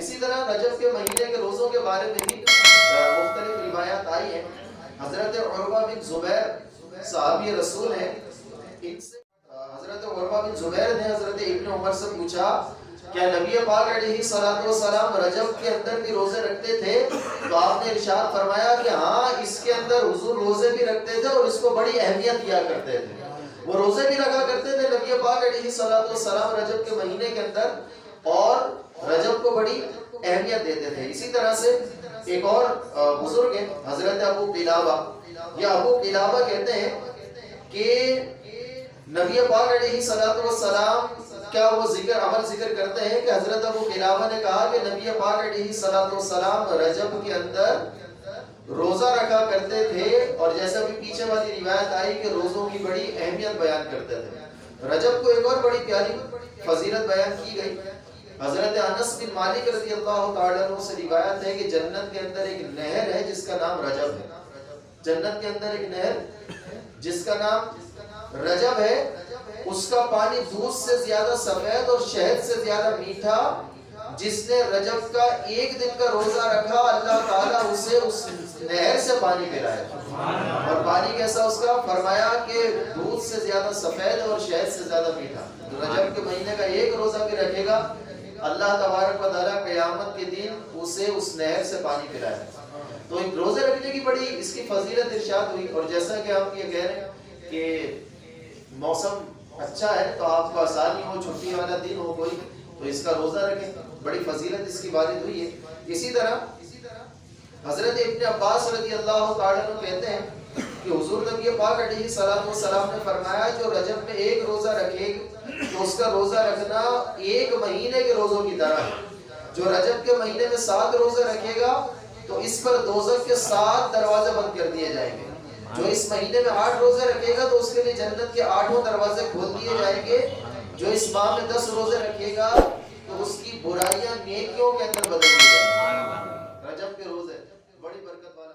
اسی طرح رجب کے مہینے کے روزوں کے بارے میں بھی مختلف روایات آئی ہیں. حضرت عروہ بن زبیر صحابی رسول ہیں. ان سے حضرت عروہ بن زبیر نے حضرت ابن عمر سے پوچھا کیا نبی پاک علیہ الصلوۃ والسلام رجب کے اندر بھی روزے رکھتے تھے؟ تو آپ نے ارشاد فرمایا کہ ہاں، اس کے اندر حضور روزے بھی رکھتے تھے اور اس کو بڑی اہمیت دیا کرتے تھے. وہ روزے بھی رکھا کرتے تھے نبی پاک علیہ الصلوۃ والسلام رجب کے مہینے کے اندر، اور رجب کو بڑی اہمیت دیتے تھے. اسی طرح سے ایک اور بزرگ ہیں حضرت ابو قلابہ. یا ابو قلابہ کہتے ہیں کہ نبی پاک علیہ الصلوۃ والسلام کیا وہ عمل ذکر کرتے ہیں کہ حضرت ابو قلابہ نے کہا کہ نبی پاک علیہ الصلوۃ والسلام رجب کے اندر روزہ رکھا کرتے تھے، اور جیسا بھی پیچھے والی روایت آئی کہ روزوں کی بڑی اہمیت بیان کرتے تھے. رجب کو ایک اور بڑی پیاری فضیلت بیان کی گئی. حضرت انس بن مالک رضی اللہ تعالیٰ عنہ سے روایت ہے کہ جنت کے اندر ایک نہر ہے جس کا نام رجب ہے. جنت کے اندر ایک نہر جس کا نام رجب ہے، اس کا پانی دودھ سے زیادہ سفید اور شہد سے زیادہ میٹھا. جس نے رجب کا ایک دن کا روزہ رکھا، اللہ تعالیٰ اسے اس نہر سے پانی پلائے. اور پانی کیسا اس کا؟ فرمایا کہ دودھ سے زیادہ سفید اور شہد سے زیادہ میٹھا. رجب کے مہینے کا ایک روزہ بھی رکھے گا، اللہ تبارک و تعالیٰ قیامت کے دن اسے اس نہر سے پانی پلائے. تو روزے رکھنے کی بڑی اس کی فضیلت ارشاد ہوئی. اور جیسا کہ ہم یہ کہہ رہے ہیں کہ موسم اچھا ہے تو آپ کو آسانی ہو، چھٹی والا دن ہو کوئی، تو اس کا روزہ رکھیں، بڑی فضیلت اس کی وارد ہوئی ہے. اسی طرح حضرت ابن عباس رضی اللہ تعالیٰ عنہ کہتے ہیں کہ حضور نبی پاک علیہ الصلوۃ والسلام نے فرمایا جو رجب میں ایک روزہ رکھے تو اس کا روزہ رکھنا ایک مہینے کے روزوں کی طرح ہے. جو رجب کے مہینے میں 7 روزے رکھے گا تو اس پر دوزخ کے 7 دروازے بند کر دیے جائیں گے. جو اس مہینے میں 8 روزے رکھے گا تو اس کے لیے جنت کے 8 دروازے کھول دیے جائیں گے. جو اس ماہ میں 10 روزے رکھے گا تو اس کی برائیاں نیکیوں کے اندر بدل دی جائیں گی. رجب کے روزے بڑی برکت والا